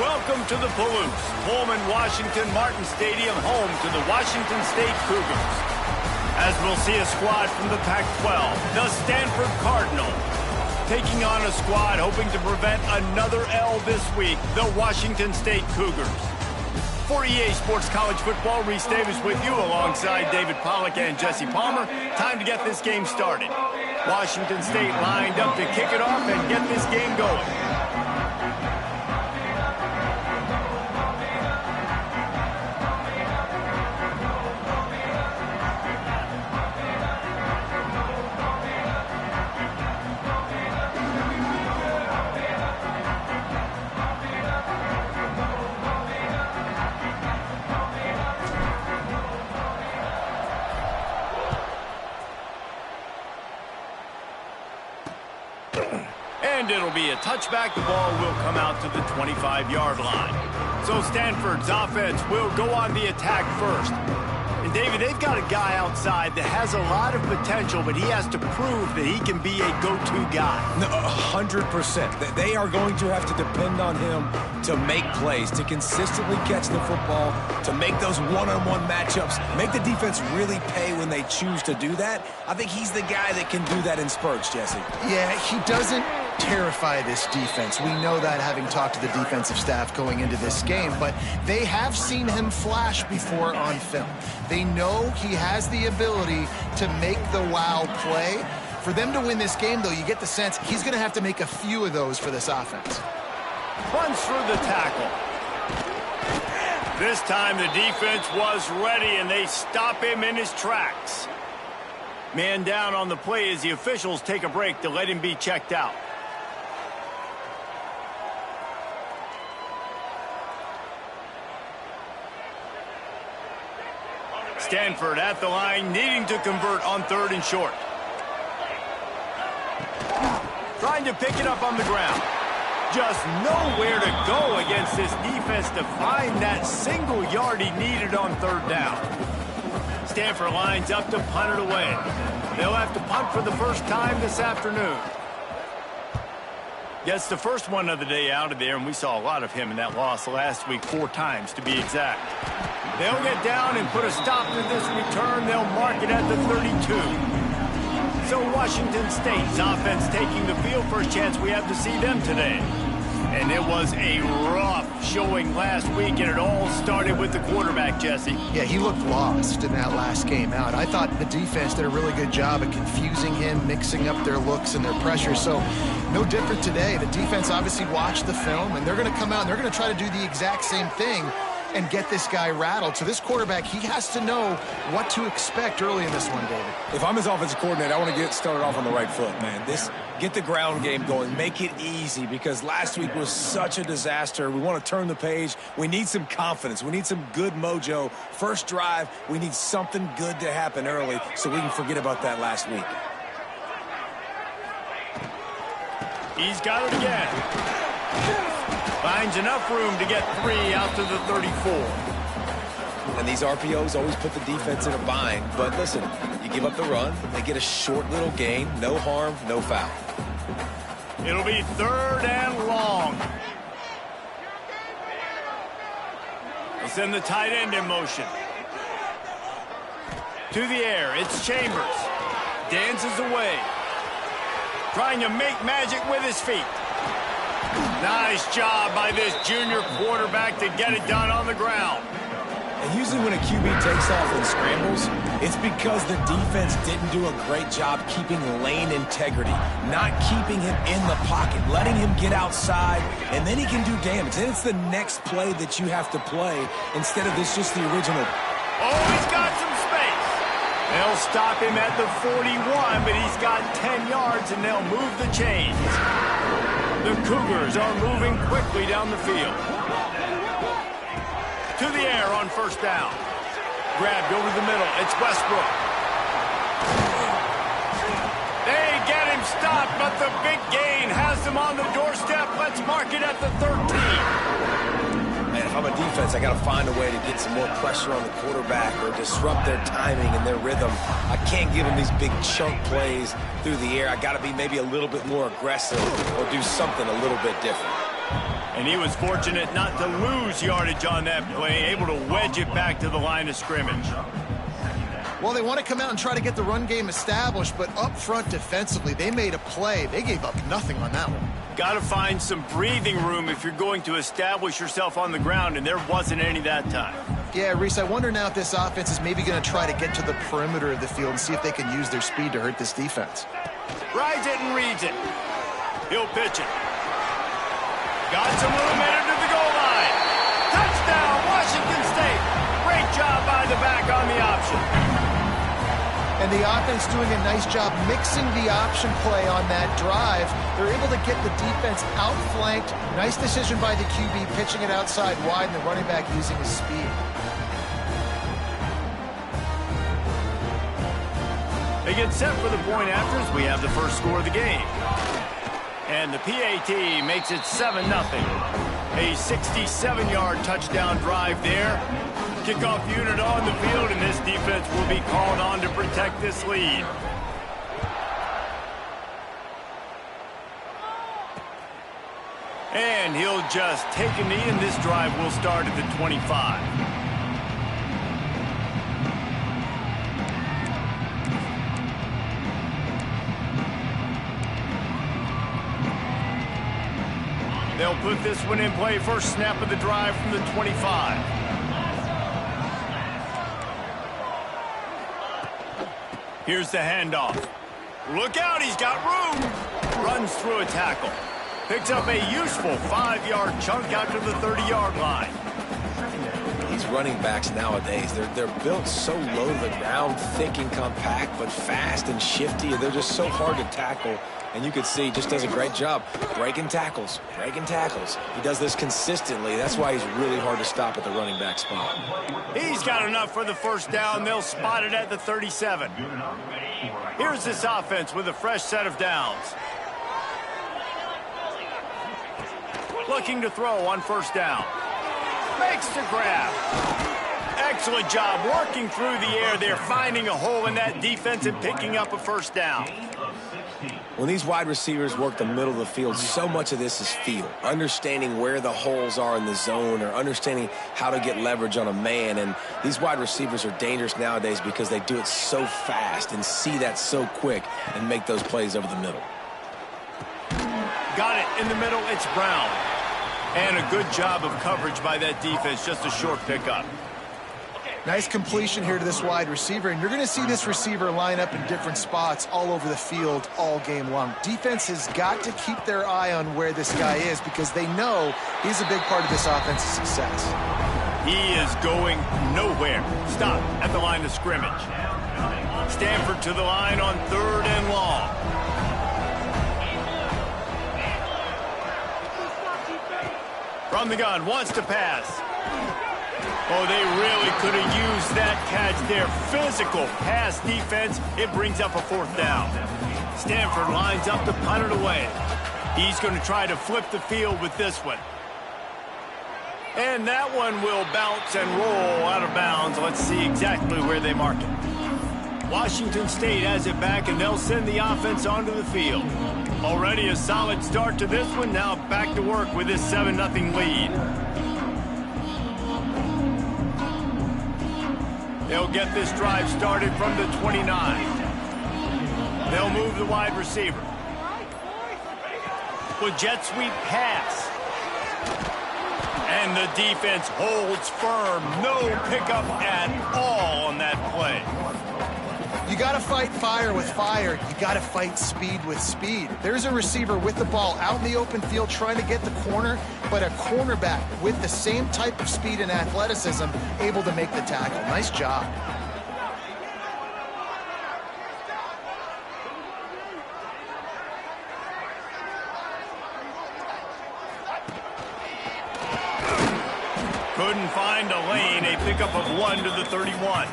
Welcome to the Palouse, Pullman, Washington Martin Stadium, home to the Washington State Cougars. As we'll see a squad from the Pac-12, the Stanford Cardinals, taking on a squad hoping to prevent another L this week, the Washington State Cougars. For EA Sports College Football, Reese Davis with you alongside David Pollack and Jesse Palmer. Time to get this game started. Washington State lined up to kick it off and get this game going. And it'll be a touchback. The ball will come out to the 25-yard line. So Stanford's offense will go on the attack first. And David, they've got a guy outside that has a lot of potential, but he has to prove that he can be a go-to guy. 100%. They are going to have to depend on him to make plays, to consistently catch the football, to make those one-on-one matchups, make the defense really pay when they choose to do that. I think he's the guy that can do that in spurts, Jesse. Yeah, he doesn't terrify this defense. We know that, having talked to the defensive staff going into this game, but they have seen him flash before on film. They know he has the ability to make the wow play. For them to win this game, though, you get the sense he's going to have to make a few of those for this offense. Runs through the tackle. This time the defense was ready, and they stop him in his tracks. Man down on the play as the officials take a break to let him be checked out. Stanford at the line, needing to convert on 3rd and short. Trying to pick it up on the ground. Just nowhere to go against this defense to find that single yard he needed on 3rd down. Stanford lines up to punt it away. They'll have to punt for the first time this afternoon. Gets the first one of the day out of there, and we saw a lot of him in that loss last week, 4 times to be exact. They'll get down and put a stop to this return. They'll mark it at the 32. So Washington State's offense taking the field. First chance we have to see them today. And it was a rough showing last week, and it all started with the quarterback, Jesse. Yeah, he looked lost in that last game out. I thought the defense did a really good job of confusing him, mixing up their looks and their pressure. So no different today. The defense obviously watched the film, and they're going to come out and they're going to try to do the exact same thing and get this guy rattled. So this quarterback, he has to know what to expect early in this one, David. If I'm his offensive coordinator, I want to get started off on the right foot, man. Get the ground game going. Make it easy, because last week was such a disaster. We want to turn the page. We need some confidence. We need some good mojo. First drive, we need something good to happen early so we can forget about that last week. He's got it again. Finds enough room to get 3 out to the 34. And these RPOs always put the defense in a bind. But listen, you give up the run, they get a short little gain, no harm, no foul. It'll be 3rd and long. They send the tight end in motion. To the air, it's Chambers. Dances away. Trying to make magic with his feet. Nice job by this junior quarterback to get it done on the ground. And usually when a QB takes off and scrambles, it's because the defense didn't do a great job keeping lane integrity, not keeping him in the pocket, letting him get outside, and then he can do damage. Then it's the next play that you have to play instead of this just the original. Oh, he's got some space. They'll stop him at the 41, but he's got 10 yards, and they'll move the chains. The Cougars are moving quickly down the field. To the air on 1st down. Grabbed over the middle. It's Westbrook. They get him stopped, but the big gain has them on the doorstep. Let's mark it at the 13. Man, if I'm a defense, I got to find a way to get some more pressure on the quarterback or disrupt their timing and their rhythm. I can't give them these big chunk plays through the air. I got to be maybe a little bit more aggressive or do something a little bit different. And he was fortunate not to lose yardage on that play, able to wedge it back to the line of scrimmage. Well, they want to come out and try to get the run game established, but up front defensively, they made a play. They gave up nothing on that one. Got to find some breathing room if you're going to establish yourself on the ground, and there wasn't any that time. Yeah, Reese, I wonder now if this offense is maybe going to try to get to the perimeter of the field and see if they can use their speed to hurt this defense. Rides it and reads it. He'll pitch it. Got some room headed to the goal line. Touchdown, Washington State. Great job by the back on the option. And the offense doing a nice job mixing the option play on that drive. They're able to get the defense outflanked. Nice decision by the QB, pitching it outside wide, and the running back using his speed. They get set for the point after as we have the first score of the game. And the PAT makes it 7-0. A 67-yard touchdown drive there. Kickoff unit on the field, and this defense will be called on to protect this lead. And he'll just take a knee, and this drive will start at the 25. They'll put this one in play. First snap of the drive from the 25. Here's the handoff. Look out, he's got room. Runs through a tackle. Picks up a useful 5-yard chunk out to the 30-yard line. These running backs nowadays, they're built so low to the ground, thick and compact, but fast and shifty. They're just so hard to tackle. And you can see he just does a great job breaking tackles, breaking tackles. He does this consistently. That's why he's really hard to stop at the running back spot. He's got enough for the first down. They'll spot it at the 37. Here's this offense with a fresh set of downs. Looking to throw on first down. Makes the grab. Excellent job working through the air there, finding a hole in that defense and picking up a first down. When these wide receivers work the middle of the field, so much of this is feel. Understanding where the holes are in the zone or understanding how to get leverage on a man. And these wide receivers are dangerous nowadays because they do it so fast and see that so quick and make those plays over the middle. Got it in the middle. It's Brown. And a good job of coverage by that defense. Just a short pickup. Nice completion here to this wide receiver, and you're going to see this receiver line up in different spots all over the field all game long. Defense has got to keep their eye on where this guy is because they know he's a big part of this offense's success. He is going nowhere. Stop at the line of scrimmage. Stanford to the line on 3rd and long. From the gun, wants to pass. Oh, they really could have used that catch there. Physical pass defense. It brings up a 4th down. Stanford lines up to punt it away. He's going to try to flip the field with this one. And that one will bounce and roll out of bounds. Let's see exactly where they mark it. Washington State has it back, and they'll send the offense onto the field. Already a solid start to this one. Now back to work with this 7-0 lead. They'll get this drive started from the 29. They'll move the wide receiver. With jet sweep pass. And the defense holds firm. No pickup at all on that play. You got to fight fire with fire. You got to fight speed with speed. There's a receiver with the ball out in the open field trying to get the corner, but a cornerback with the same type of speed and athleticism able to make the tackle. Nice job. Couldn't find a lane. A pickup of 1 to the 31.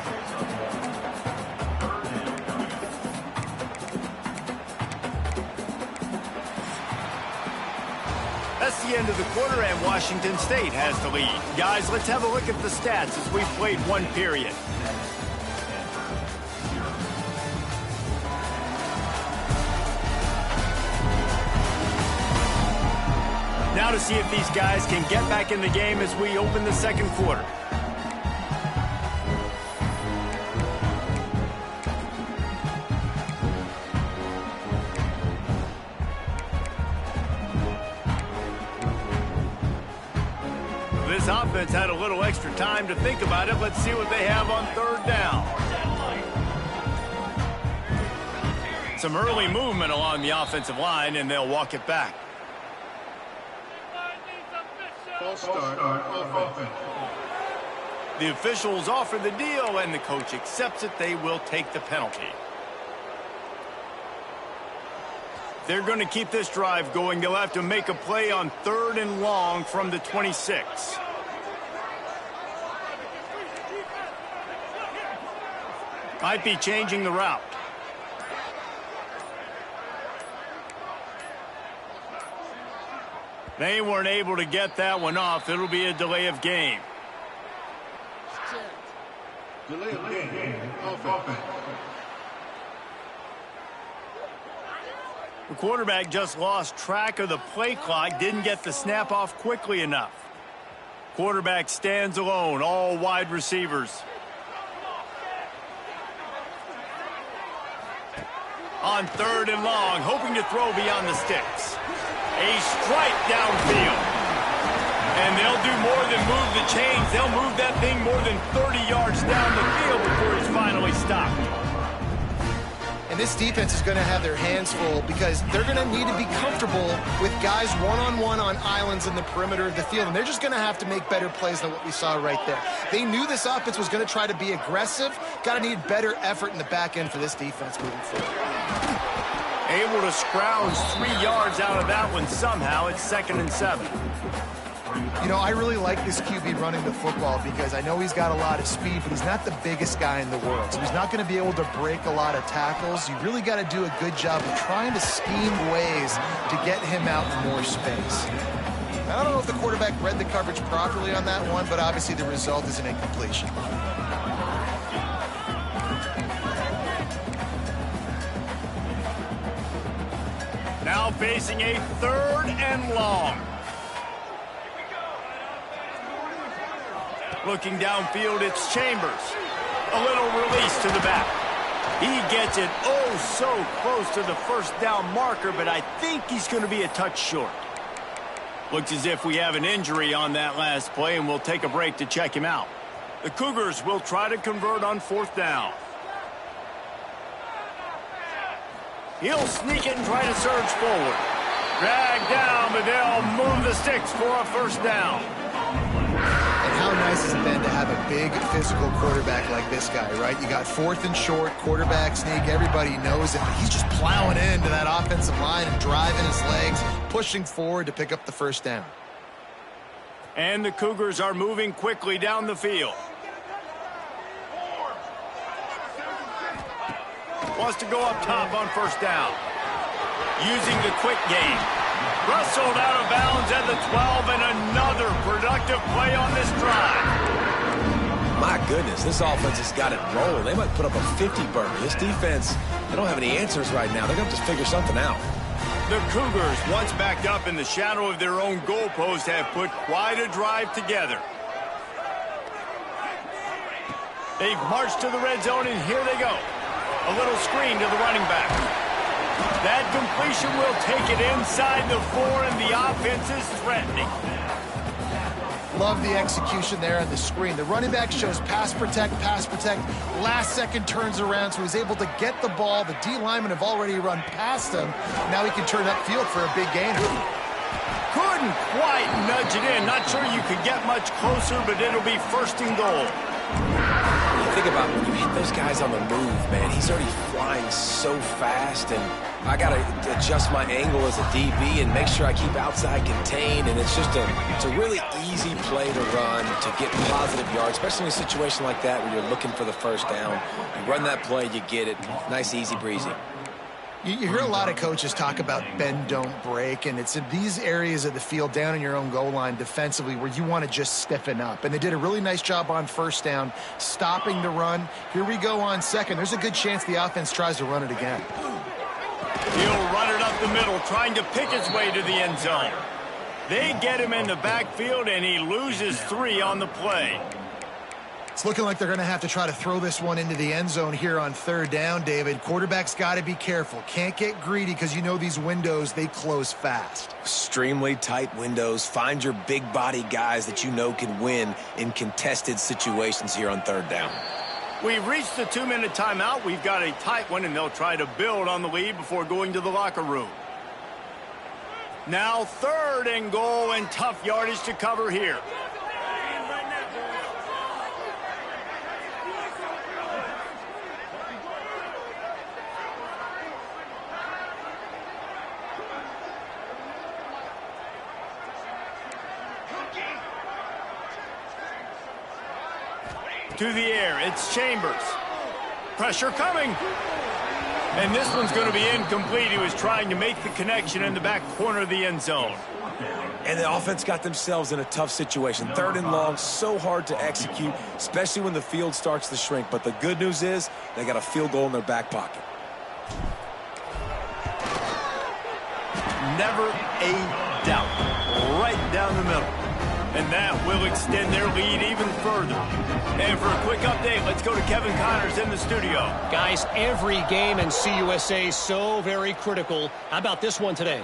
That's the end of the quarter, and Washington State has the lead. Guys, let's have a look at the stats as we've played one period. Now to see if these guys can get back in the game as we open the second quarter. This offense had a little extra time to think about it. Let's see what they have on third down. Some early movement along the offensive line, and they'll walk it back. False start on offense. The officials offer the deal, and the coach accepts it. They will take the penalty. They're going to keep this drive going. They'll have to make a play on third and long from the 26. Might be changing the route. They weren't able to get that one off. It'll be a delay of game. Delay of game. Offense. The quarterback just lost track of the play clock, didn't get the snap off quickly enough. Quarterback stands alone, all wide receivers. On third and long, hoping to throw beyond the sticks. A strike downfield. And they'll do more than move the chains. They'll move that thing more than 30 yards down the field before he's finally stopped. And this defense is going to have their hands full because they're going to need to be comfortable with guys one-on-one on islands in the perimeter of the field. And they're just going to have to make better plays than what we saw right there. They knew this offense was going to try to be aggressive. Got to need better effort in the back end for this defense moving forward. Able to scrounge 3 yards out of that one somehow. It's 2nd and 7. You know, I really like this QB running the football because I know he's got a lot of speed, but he's not the biggest guy in the world. So he's not going to be able to break a lot of tackles. You really got to do a good job of trying to scheme ways to get him out in more space. I don't know if the quarterback read the coverage properly on that one, but obviously the result is an incompletion. Now facing a third and long. Looking downfield, it's Chambers. A little release to the back. He gets it oh so close to the first down marker, but I think he's going to be a touch short. Looks as if we have an injury on that last play, and we'll take a break to check him out. The Cougars will try to convert on fourth down. He'll sneak it and try to surge forward. Dragged down, but they'll move the sticks for a first down. And how nice has it been to have a big physical quarterback like this guy, right? You got fourth and short, quarterback sneak, everybody knows it, but he's just plowing into that offensive line and driving his legs, pushing forward to pick up the first down. And the Cougars are moving quickly down the field. Wants to go up top on first down. Using the quick game. Wrestled out of bounds at the 12, and another productive play on this drive. My goodness, this offense has got it rolling. They might put up a 50-burger. This defense, they don't have any answers right now. They're going to just figure something out. The Cougars, once backed up in the shadow of their own goalpost, have put quite a drive together. They've marched to the red zone, and here they go. A little screen to the running back. That completion will take it inside the 4, and the offense is threatening. Love the execution there on the screen. The running back shows pass protect, last second turns around, so he's able to get the ball. The D linemen have already run past him. Now he can turn upfield for a big gain. Couldn't quite nudge it in. Not sure you could get much closer, but it'll be first and goal. Think about when you hit those guys on the move, man. He's already flying so fast, and I got to adjust my angle as a DB and make sure I keep outside contained, and it's a really easy play to run to get positive yards, especially in a situation like that where you're looking for the first down. You run that play, you get it. Nice, easy breezy. You hear a lot of coaches talk about bend, don't break, and it's in these areas of the field down in your own goal line defensively where you want to just stiffen up. And they did a really nice job on first down, stopping the run. Here we go on second. There's a good chance the offense tries to run it again. He'll run it up the middle, trying to pick his way to the end zone. They get him in the backfield, and he loses 3 on the play. It's looking like they're going to have to try to throw this one into the end zone here on 3rd down, David. Quarterback's got to be careful. Can't get greedy because you know these windows, they close fast. Extremely tight windows. Find your big body guys that you know can win in contested situations here on 3rd down. We've reached the 2-minute timeout. We've got a tight one, and they'll try to build on the lead before going to the locker room. Now 3rd and goal, and tough yardage to cover here. To the air, it's Chambers. Pressure coming. And this one's going to be incomplete. He was trying to make the connection in the back corner of the end zone. And the offense got themselves in a tough situation. 3rd and long, so hard to execute, especially when the field starts to shrink. But the good news is they got a field goal in their back pocket. Never a doubt. Right down the middle. And that will extend their lead even further. And for a quick update, let's go to Kevin Connors in the studio. Guys, every game in CUSA is so very critical. How about this one today?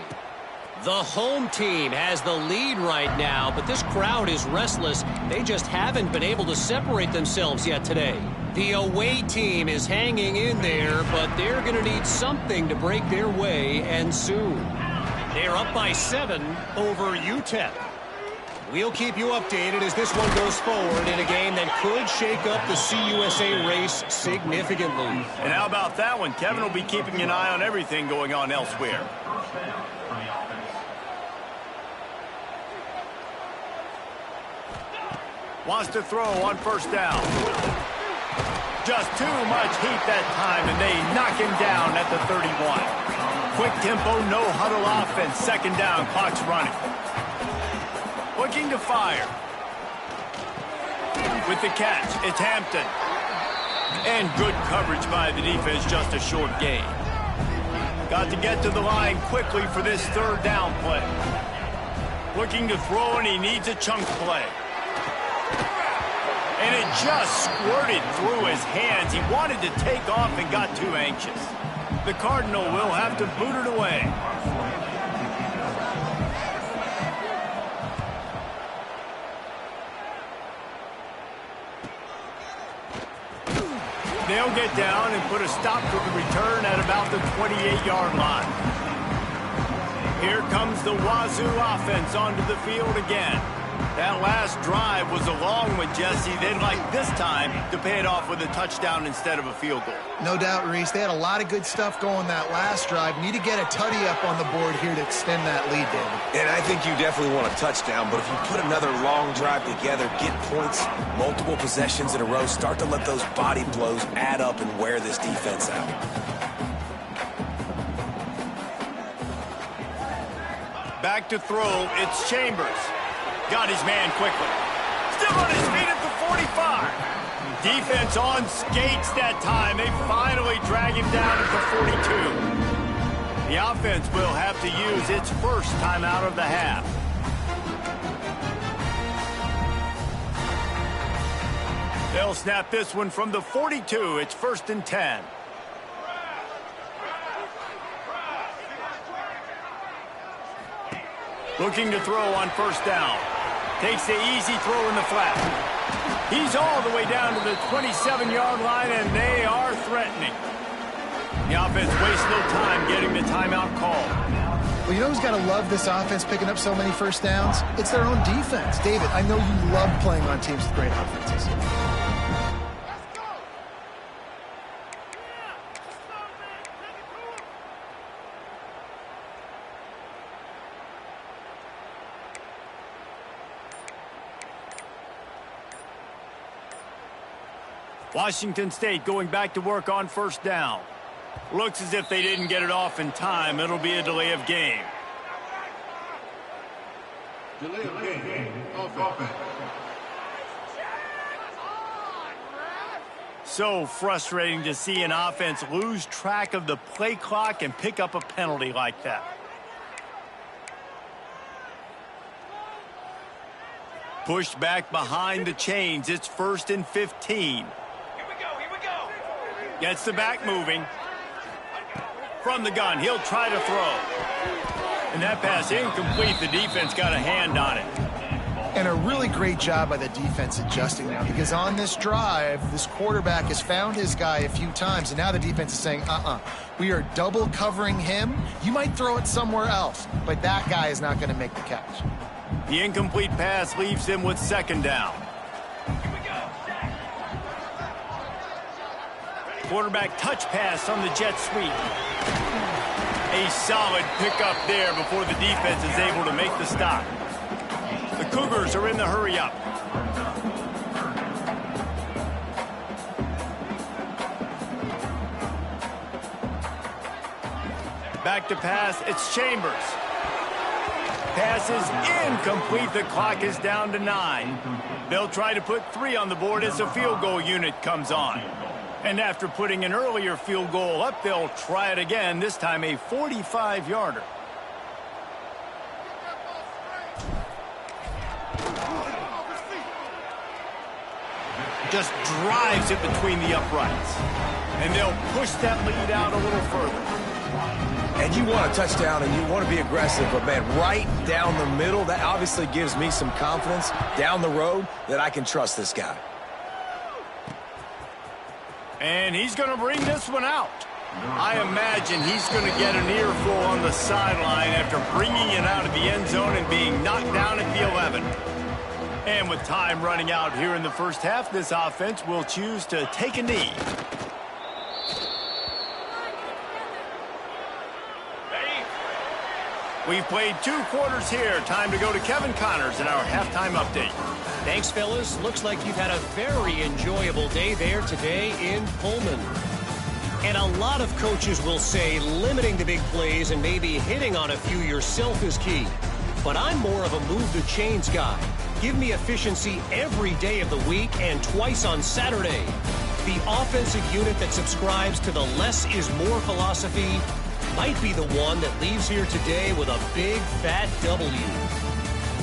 The home team has the lead right now, but this crowd is restless. They just haven't been able to separate themselves yet today. The away team is hanging in there, but they're going to need something to break their way, and soon. They're up by 7 over UTEP. We'll keep you updated as this one goes forward in a game that could shake up the CUSA race significantly. And how about that one? Kevin will be keeping an eye on everything going on elsewhere. Wants to throw on 1st down. Just too much heat that time, and they knock him down at the 31. Quick tempo, no huddle offense. 2nd down, clock's running. Looking to fire. With the catch, it's Hampton. And good coverage by the defense, just a short gain. Got to get to the line quickly for this 3rd down play. Looking to throw, and he needs a chunk play. And it just squirted through his hands. He wanted to take off and got too anxious. The Cardinal will have to boot it away. They'll get down and put a stop to the return at about the 28-yard line. Here comes the Wazzu offense onto the field again. That last drive was a long one, Jesse. They'd like this time to pay it off with a touchdown instead of a field goal. No doubt, Reese. They had a lot of good stuff going that last drive. Need to get a tutty up on the board here to extend that lead, David. And I think you definitely want a touchdown, but if you put another long drive together, get points, multiple possessions in a row, start to let those body blows add up and wear this defense out. Back to throw, it's Chambers. Got his man quickly. Still on his feet at the 45. Defense on skates that time. They finally drag him down at the 42. The offense will have to use its first timeout of the half. They'll snap this one from the 42. It's 1st and 10. Looking to throw on 1st down. Takes the easy throw in the flat. He's all the way down to the 27-yard line, and they are threatening. The offense wastes no time getting the timeout call. Well, you know who's got to love this offense picking up so many 1st downs? It's their own defense. David, I know you love playing on teams with great offenses. Washington State going back to work on 1st down. Looks as if they didn't get it off in time. It'll be a delay of game. Delay of game. Offense. So frustrating to see an offense lose track of the play clock and pick up a penalty like that. Pushed back behind the chains. It's 1st and 15. Here we go. Gets the back moving. From the gun, he'll try to throw. And that pass incomplete. The defense got a hand on it. And a really great job by the defense adjusting now, because on this drive, this quarterback has found his guy a few times, and now the defense is saying, we are double covering him. You might throw it somewhere else, but that guy is not going to make the catch. The incomplete pass leaves him with 2nd down. Here we go. Quarterback touch pass on the jet sweep. A solid pickup there before the defense is able to make the stop. The Cougars are in the hurry-up. Back to pass, it's Chambers. Pass is incomplete. The clock is down to 9. They'll try to put 3 on the board as the field goal unit comes on. And after putting an earlier field goal up, they'll try it again, this time a 45-yarder. Just drives it between the uprights. And they'll push that lead out a little further. And you want a touchdown and you want to be aggressive, but man, right down the middle, that obviously gives me some confidence down the road that I can trust this guy. And he's going to bring this one out. I imagine he's going to get an earful on the sideline after bringing it out of the end zone and being knocked down at the 11. And with time running out here in the first half, this offense will choose to take a knee. We've played 2 quarters here. Time to go to Kevin Connors in our halftime update. Thanks, fellas. Looks like you've had a very enjoyable day there today in Pullman. And a lot of coaches will say limiting the big plays and maybe hitting on a few yourself is key. But I'm more of a move the chains guy. Give me efficiency every day of the week and twice on Saturday. The offensive unit that subscribes to the less is more philosophy might be the one that leaves here today with a big fat W.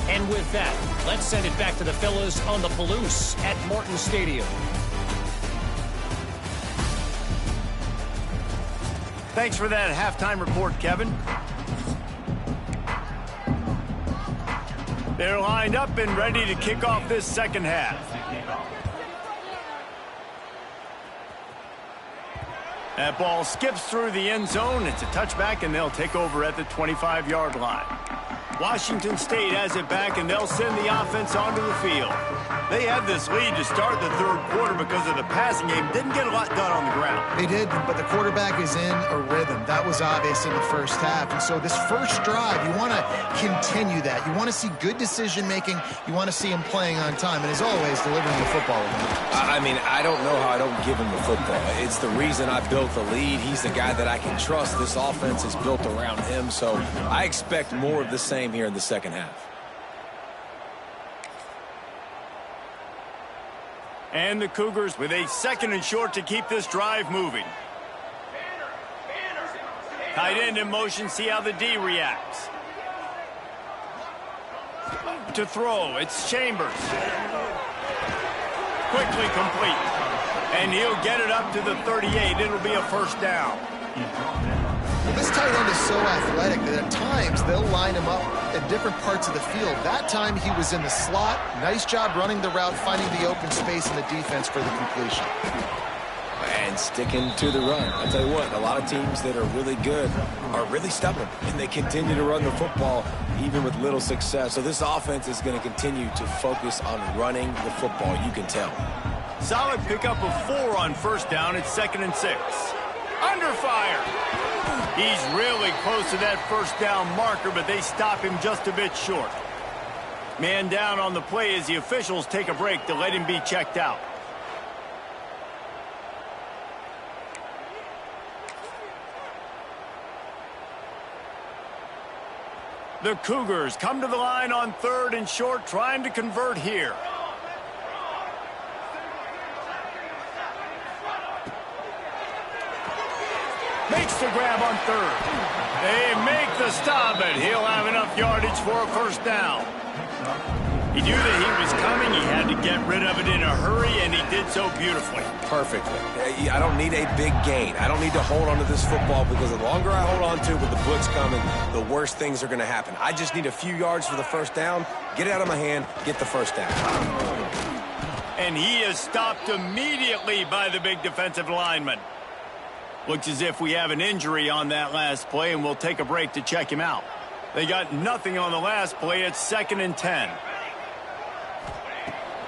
And with that, let's send it back to the fellas on the Palouse at Martin Stadium. Thanks for that halftime report, Kevin. They're lined up and ready to kick off this second half. That ball skips through the end zone. It's a touchback, and they'll take over at the 25-yard line. Washington State has it back, and they'll send the offense onto the field. They had this lead to start the third quarter because of the passing game. Didn't get a lot done on the ground. They did, but the quarterback is in a rhythm. That was obvious in the first half. And so this first drive, you want to continue that. You want to see good decision-making. You want to see him playing on time. And as always, delivering the football. I mean, I don't know how I don't give him the football. It's the reason I built the lead. He's the guy that I can trust. This offense is built around him. So I expect more of the same here in the second half. And the Cougars with a 2nd and short to keep this drive moving. Tight end in motion, see how the D reacts. To throw, it's Chambers. Quickly complete. And he'll get it up to the 38. It'll be a first down. Well, this tight end is so athletic that at times they'll line him up at different parts of the field. That time he was in the slot. Nice job running the route, finding the open space in the defense for the completion. And sticking to the run. I'll tell you what, a lot of teams that are really good are really stubborn, and they continue to run the football even with little success. So this offense is going to continue to focus on running the football, you can tell. Solid pickup of 4 on first down. It's 2nd and 6. Under fire. He's really close to that first down marker, but they stop him just a bit short. Man down on the play as the officials take a break to let him be checked out. The Cougars come to the line on 3rd and short, trying to convert here. Makes the grab on 3rd. They make the stop, and he'll have enough yardage for a first down. He knew that he was coming. He had to get rid of it in a hurry, and he did so beautifully. Perfectly. I don't need a big gain. I don't need to hold on to this football because the longer I hold on to it with the blitz coming, the worse things are going to happen. I just need a few yards for the first down, get it out of my hand, get the first down. And he is stopped immediately by the big defensive lineman. Looks as if we have an injury on that last play, and we'll take a break to check him out. They got nothing on the last play. It's 2nd and 10.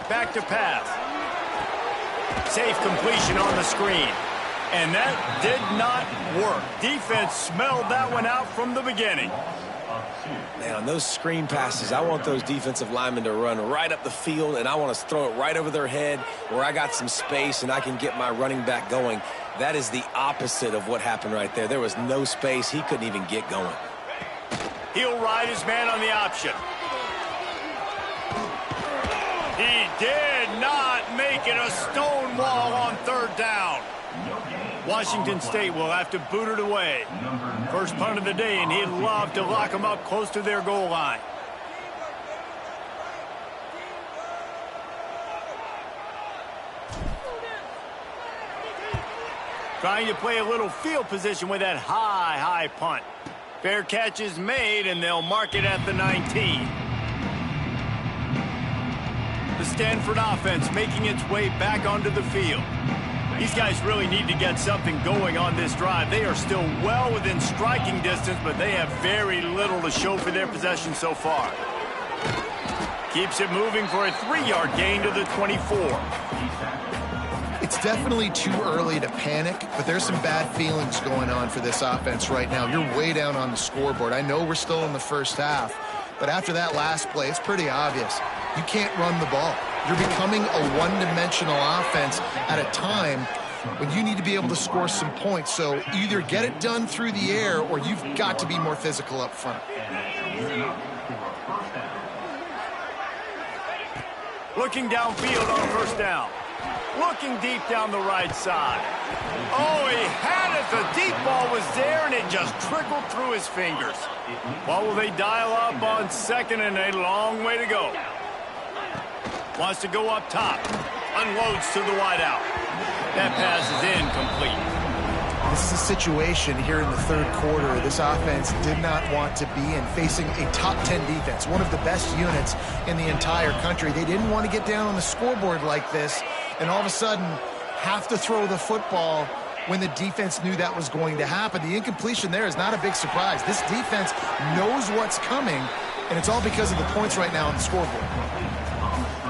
Back to pass. Safe completion on the screen. And that did not work. Defense smelled that one out from the beginning. Man, on those screen passes, I want those defensive linemen to run right up the field, and I want to throw it right over their head where I got some space and I can get my running back going. That is the opposite of what happened right there. There was no space. He couldn't even get going. He'll ride his man on the option. He did not make it a stone wall on 3rd down. Washington State will have to boot it away. First punt of the day, and he'd love to lock them up close to their goal line. Trying to play a little field position with that high punt. Fair catch is made, and they'll mark it at the 19. The Stanford offense making its way back onto the field. These guys really need to get something going on this drive. They are still well within striking distance, but they have very little to show for their possession so far. Keeps it moving for a 3-yard gain to the 24. It's definitely too early to panic, but there's some bad feelings going on for this offense right now. You're way down on the scoreboard. I know we're still in the first half, but after that last play, it's pretty obvious. You can't run the ball. You're becoming a one-dimensional offense at a time when you need to be able to score some points. So either get it done through the air or you've got to be more physical up front. Looking downfield on 1st down. Looking deep down the right side. Oh, he had it. The deep ball was there, and it just trickled through his fingers. What will they dial up on 2nd and a long way to go? Wants to go up top. Unloads to the wideout. That pass is incomplete. This is a situation here in the 3rd quarter this offense did not want to be in, facing a top 10 defense, one of the best units in the entire country. They didn't want to get down on the scoreboard like this and all of a sudden have to throw the football when the defense knew that was going to happen. The incompletion there is not a big surprise. This defense knows what's coming, and it's all because of the points right now on the scoreboard.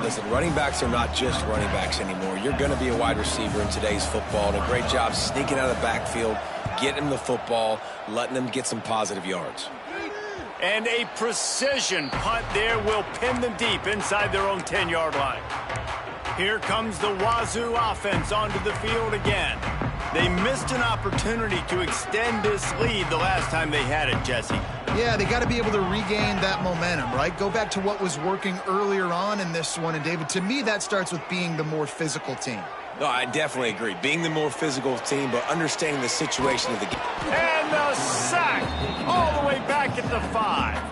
Listen, running backs are not just running backs anymore. You're going to be a wide receiver in today's football, and a great job sneaking out of the backfield, getting the football, letting them get some positive yards. And a precision punt there will pin them deep inside their own 10-yard line. Here comes the Wazzu offense onto the field again. They missed an opportunity to extend this lead the last time they had it, Jesse. Yeah, they got to be able to regain that momentum, right? Go back to what was working earlier on in this one. And, David, to me, that starts with being the more physical team. No, I definitely agree. Being the more physical team, but understanding the situation of the game. And the sack all the way back at the 5.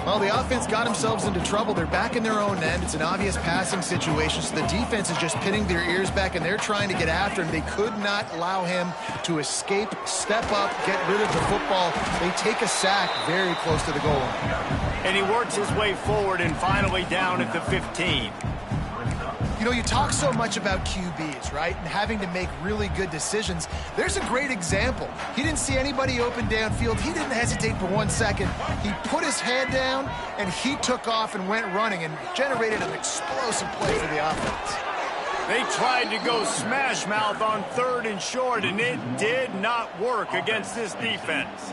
Well, the offense got themselves into trouble. They're back in their own end. It's an obvious passing situation, so the defense is just pinning their ears back, and they're trying to get after him. They could not allow him to escape, step up, get rid of the football. They take a sack very close to the goal line. And he works his way forward and finally down at the 15. You know, you talk so much about QBs, right, and having to make really good decisions. There's a great example. He didn't see anybody open downfield. He didn't hesitate for 1 second. He put his head down, and he took off and went running and generated an explosive play for the offense. They tried to go smash mouth on 3rd and short, and it did not work against this defense.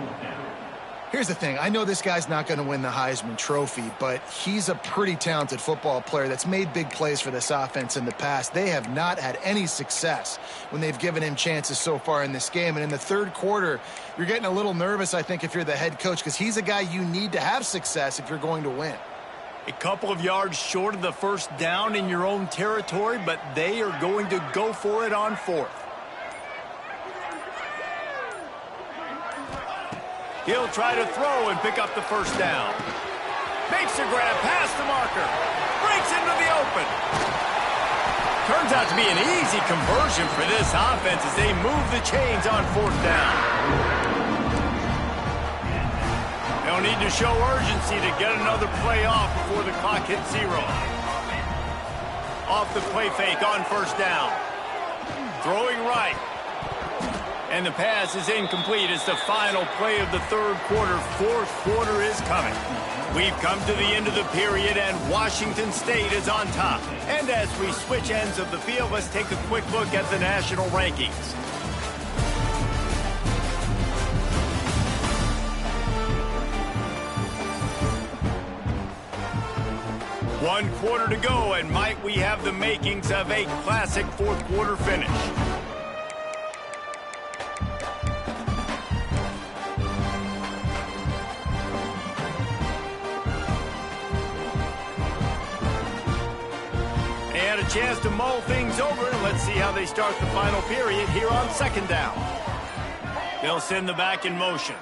Here's the thing. I know this guy's not going to win the Heisman Trophy, but he's a pretty talented football player that's made big plays for this offense in the past. They have not had any success when they've given him chances so far in this game. And in the 3rd quarter, you're getting a little nervous, I think, if you're the head coach, because he's a guy you need to have success if you're going to win. A couple of yards short of the 1st down in your own territory, but they are going to go for it on 4th. He'll try to throw and pick up the 1st down. Makes a grab past the marker. gets into the open. Turns out to be an easy conversion for this offense as they move the chains on 4th down. They'll need to show urgency to get another play off before the clock hits 0. Off the play fake on 1st down. Throwing right. And the pass is incomplete. It's the final play of the 3rd quarter. 4th quarter is coming. We've come to the end of the period, and Washington State is on top. And as we switch ends of the field, let's take a quick look at the national rankings. One quarter to go, and might we have the makings of a classic 4th quarter finish. And a chance to mull things over, and let's see how they start the final period here on 2nd down. They'll send the back in motion.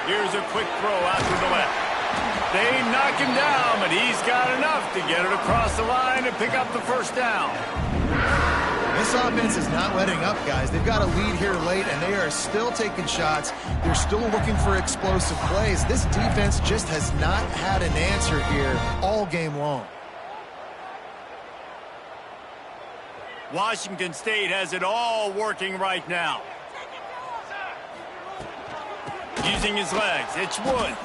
Here's a quick throw out to the left. They knock him down, but he's got enough to get it across the line and pick up the 1st down. This offense is not letting up, guys. They've got a lead here late, and they are still taking shots. They're still looking for explosive plays. This defense just has not had an answer here all game long. Washington State has it all working right now. Using his legs, it's Woods.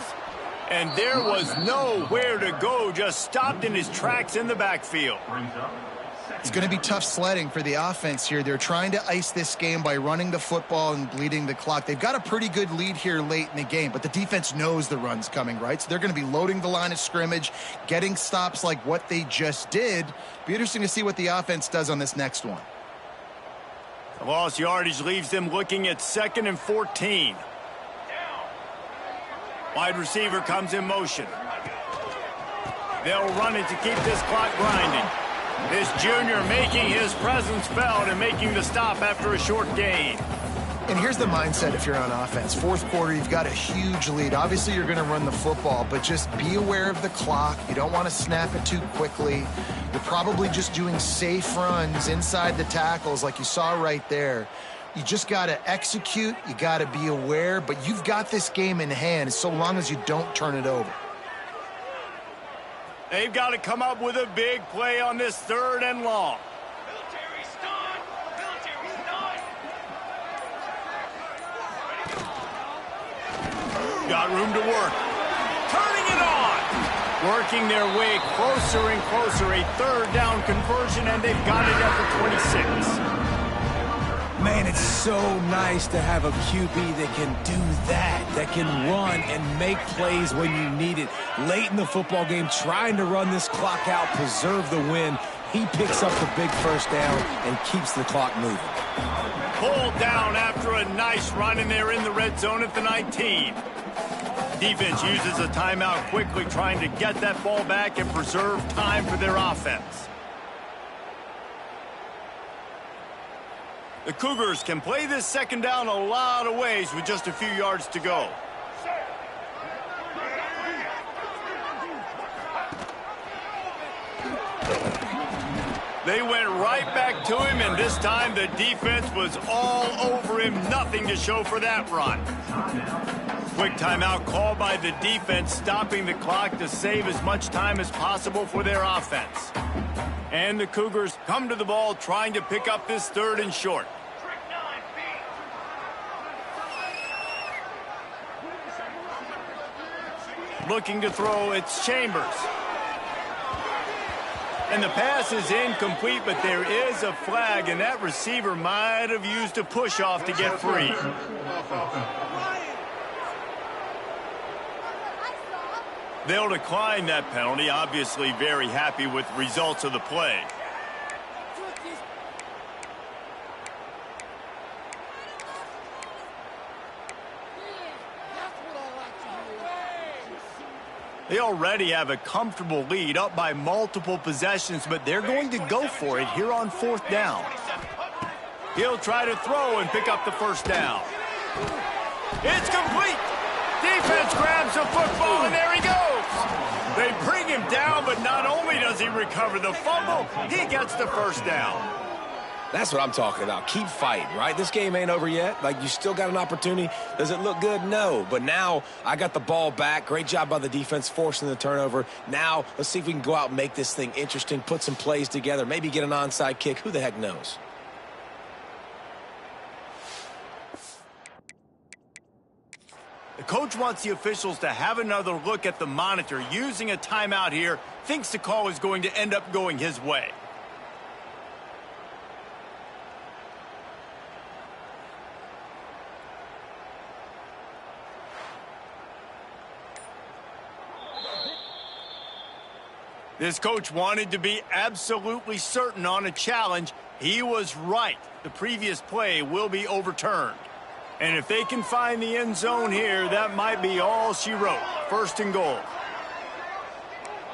And there was nowhere to go, just stopped in his tracks in the backfield. It's going to be tough sledding for the offense here. They're trying to ice this game by running the football and bleeding the clock. They've got a pretty good lead here late in the game, but the defense knows the run's coming, right? So they're going to be loading the line of scrimmage, getting stops like what they just did. Be interesting to see what the offense does on this next one. The lost yardage leaves them looking at 2nd and 14. Wide receiver comes in motion. They'll run it to keep this clock grinding. This junior making his presence felt and making the stop after a short gain. And here's the mindset if you're on offense. 4th quarter, you've got a huge lead. Obviously, you're going to run the football, but just be aware of the clock. You don't want to snap it too quickly. You're probably just doing safe runs inside the tackles like you saw right there. You just got to execute. You got to be aware, but you've got this game in hand so long as you don't turn it over. They've got to come up with a big play on this 3rd and long. Military stun! Military stun! Got room to work. Turning it on! Working their way closer and closer. A 3rd down conversion, and they've got it at the 26. Man, it's so nice to have a QB that can do that can run and make plays when you need it. Late in the football game, trying to run this clock out, preserve the win. He picks up the big 1st down and keeps the clock moving. Pulled down after a nice run, and they're in the red zone at the 19. Defense uses a timeout quickly, trying to get that ball back and preserve time for their offense. The Cougars can play this 2nd down a lot of ways with just a few yards to go. They went right back to him, and this time the defense was all over him. Nothing to show for that run. Quick timeout called by the defense, stopping the clock to save as much time as possible for their offense. And the Cougars come to the ball trying to pick up this 3rd and short. Looking to throw, it's Chambers. And the pass is incomplete, but there is a flag, and that receiver might have used a push-off to get free. They'll decline that penalty, obviously very happy with the results of the play. They already have a comfortable lead, up by multiple possessions, but they're going to go for it here on 4th down. He'll try to throw and pick up the 1st down. It's complete! defense grabs the football, and there he goes. They bring him down, but not only does he recover the fumble, he gets the first down. That's what I'm talking about. Keep fighting, right? This game ain't over yet. Like, you still got an opportunity. Does it look good? No. But now I got the ball back. Great job by the defense forcing the turnover. Now let's see if we can go out and make this thing interesting, put some plays together, maybe get an onside kick. Who the heck knows? The coach wants the officials to have another look at the monitor. Using a timeout here, thinks the call is going to end up going his way. This coach wanted to be absolutely certain on a challenge. He was right. The previous play will be overturned. And if they can find the end zone here, that might be all she wrote. First and goal.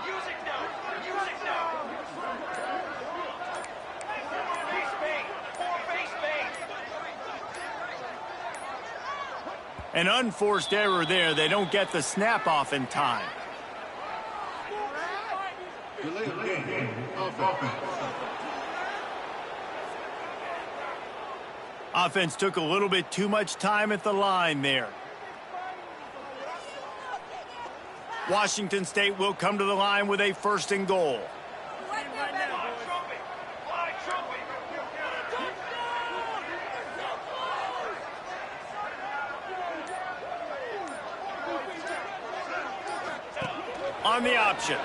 Use it now. Use it now. Base bait. Four base bait. An unforced error there. They don't get the snap off in time. Delay of game. Offense. Offense took a little bit too much time at the line there. Washington State will come to the line with a first and goal. Fly trumpet. Fly trumpet. On the option.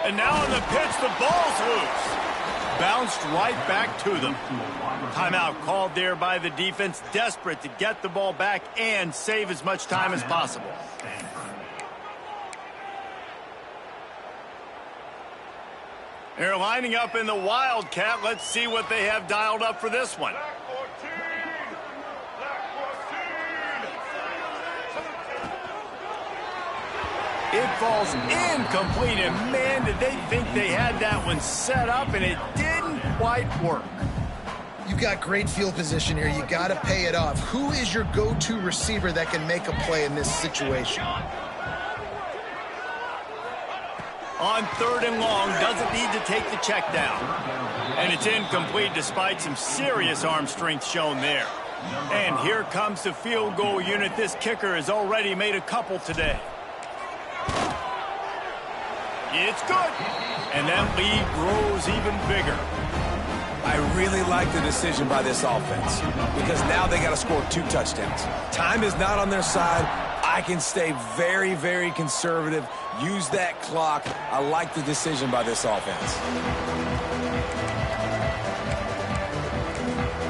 And now on the pitch, the ball's loose. Bounced right back to them. Timeout called there by the defense, desperate to get the ball back and save as much time as possible. They're lining up in the Wildcat. Let's see what they have dialed up for this one. Black 14. Black 14. It falls incomplete, and man, did they think they had that one set up, and it didn't quite work. You've got great field position here. You got to pay it off. Who is your go-to receiver that can make a play in this situation? On third and long, doesn't need to take the check down. And it's incomplete despite some serious arm strength shown there. And here comes the field goal unit. This kicker has already made a couple today. It's good. And that lead grows even bigger. I really like the decision by this offense because now they got to score 2 touchdowns. Time is not on their side. I can stay very, very conservative. Use that clock. I like the decision by this offense.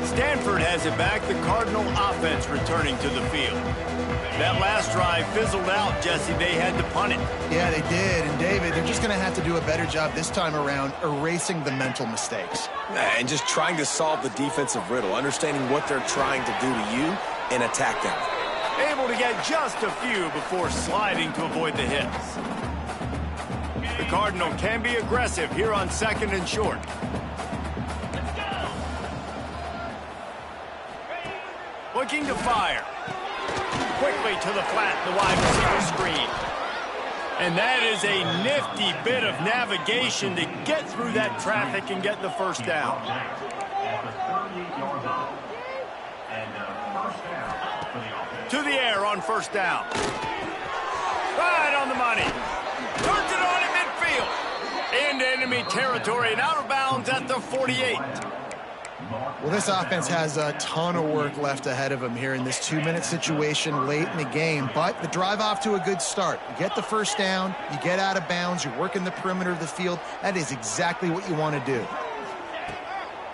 Stanford has it back. The Cardinal offense returning to the field. That last drive fizzled out, Jesse. They had to punt it. Yeah, they did. And, David, they're just going to have to do a better job this time around erasing the mental mistakes. And just trying to solve the defensive riddle, understanding what they're trying to do to you and attack them. Able to get just a few before sliding to avoid the hits. The Cardinal can be aggressive here on second and short. Looking to fire. Quickly to the flat, the wide receiver screen. And that is a nifty bit of navigation to get through that traffic and get the first down. To the air on first down. Right on the money. Turns it on in midfield. Into enemy territory and out of bounds at the 48. Well, this offense has a ton of work left ahead of them here in this 2-minute situation late in the game, but the drive off to a good start. You get the first down, you get out of bounds, you're working the perimeter of the field. That is exactly what you want to do.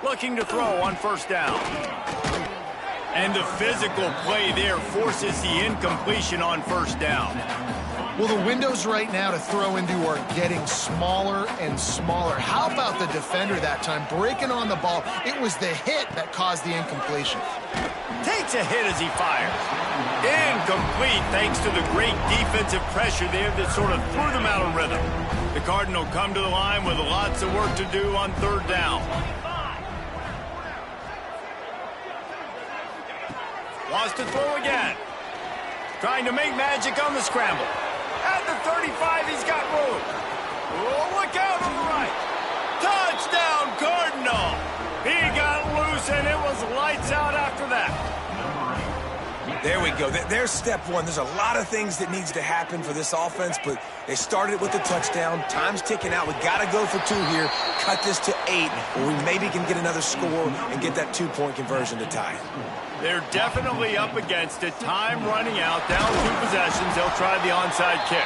Looking to throw on first down. And the physical play there forces the incompletion on first down. Well, the windows right now to throw into are getting smaller and smaller. How about the defender that time breaking on the ball? It was the hit that caused the incompletion. Takes a hit as he fires. Incomplete thanks to the great defensive pressure there that sort of threw them out of rhythm. The Cardinal come to the line with lots of work to do on third down. Wants to throw again. Trying to make magic on the scramble. At the 35, he's got room. Oh, look out on the right. Touchdown, Cardinal. He got loose, and it was lights out after that. There we go. There's step one. There's a lot of things that needs to happen for this offense, but they started with the touchdown. Time's ticking out. We got to go for 2 here. Cut this to 8, where we maybe can get another score and get that 2-point conversion to tie. They're definitely up against it. Time running out. Down 2 possessions. They'll try the onside kick.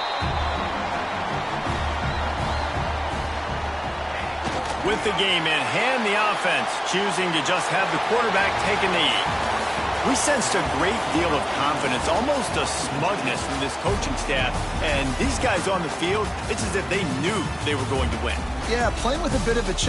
With the game in hand, the offense choosing to just have the quarterback take a knee. We sensed a great deal of confidence, almost a smugness from this coaching staff. And these guys on the field, it's as if they knew they were going to win. Yeah, playing with a bit of a chip